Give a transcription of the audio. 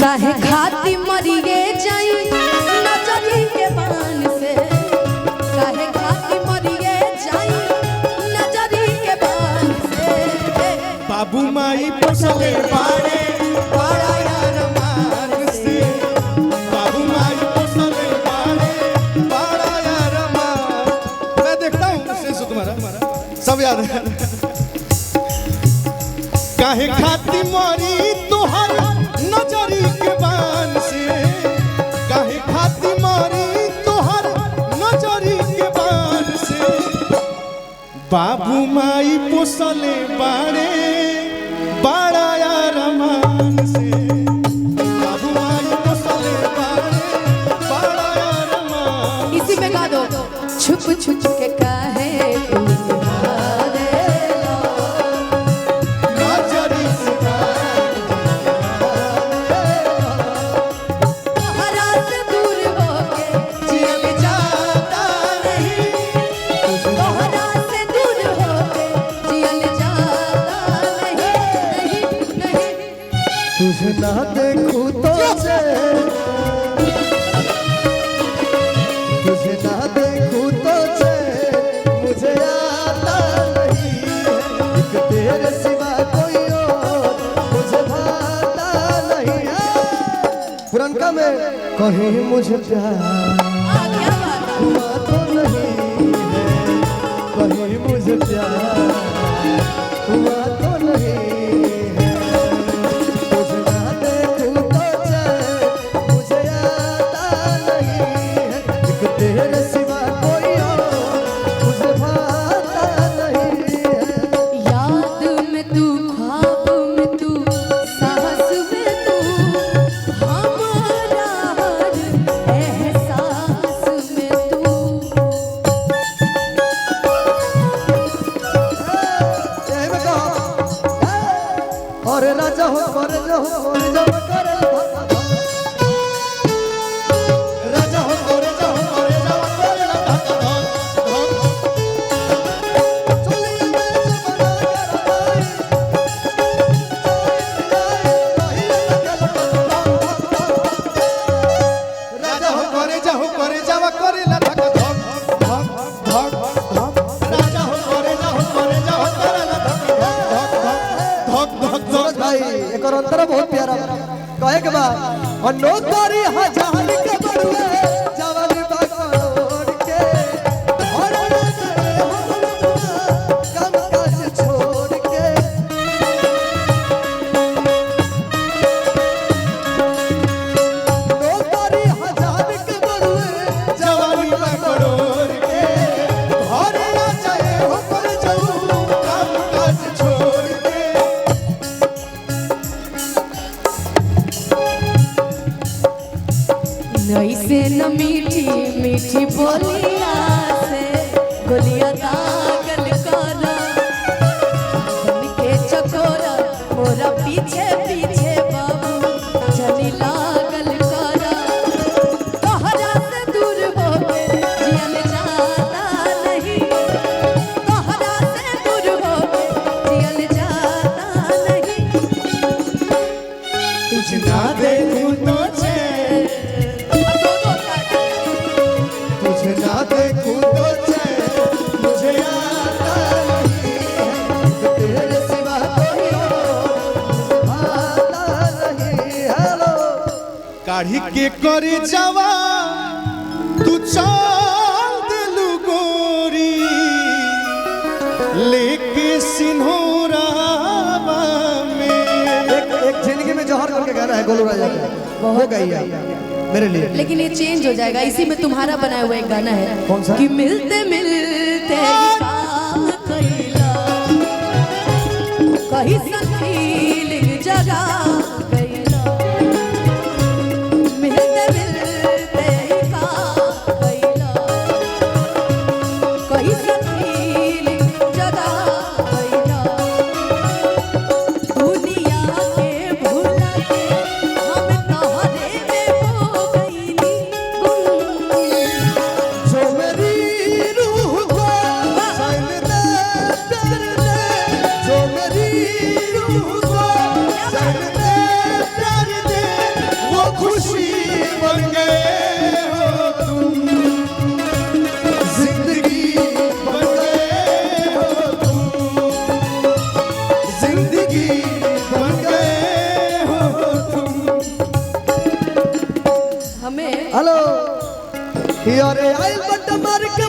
काहे खाती मरिए जाई नजरी के बान से, काहे खाती मरिए जाई नजरी के बान से। बाबू माई पोसले बाड़े बड़ा यार मान से, बाबू माई पोसले बाड़े बड़ा यार मान। मैं देखता हूँ शेष तुम्हारा सब याद है। काहे खाती मरी तुहर नजरी के बान से, काहे खाती मरी तुहर नजरी के बान से। बाबू माई पोसले बाड़े बड़ा यार मान से, बाबू माई पोसले बाड़े बड़ा यार मान। इसी में गा दो छुप छुप के काहे तुझे ना देखूं तो तुझे ना देखूं तो मुझे आता नहीं है, एक तेरे सिवा कोई और मुझे भाता नहीं है। पुरनका में कहीं मुझे प्यार हुआ तो नहीं है, कहीं मुझे प्यार हुआ तो नहीं है। राजा हो कर जाओ करे राजा हो कर जाओ करे राजा हो करे जाओ करे ला धक धक धक धक धक। राजा हो करे जाओ करे ला धक धक धक धक। भाई एक और अंतर बहुत प्यारा कहे के बाद और नौकरी हजार के बड़ुए जवानी बाकरोड़ के और काम काज छोड़ के नौकरी हजार के बड़ुए जवानी बाकरोड़ के घर ना जाए हो पर जाऊं काम काज छोड़ के। ऐसे न मीठी मीठी बोलिया से गोलियां दागल करा बन के चकोरा मोरा पीछे पीछे बाबू चली लागल करा। तोहरा से दूर होके जियल जाता नहीं, तोहरा से दूर होके जियल जाता नहीं। तुझ ना देखूं तो तुझे ना देखूं तो मुझे आता नहीं है, तेरे सिवा कोई और भाता नहीं। हेलो काढ़ी के करे जावा तू चाल दिलु गोरी लेके सिन्होरा में। एक जिंदगी में जौहर करके गाना है गोलू राजा का, हो गई है मेरे लिए। लेकिन ये चेंज हो जाएगा, इसी में तुम्हारा बनाया हुआ एक गाना है। कौन सा? कि मिलते मिलते कहीं फीलिंग जगा गईला, मिलते मिलते गईला, कहीं फीलिंग जगा गईला। दुनिया के भुला के हम तोहरे में हो गईली जो मेरी रूह को चैन दे, प्यार दे, जो मेरी रूह यारे आइल बट मार के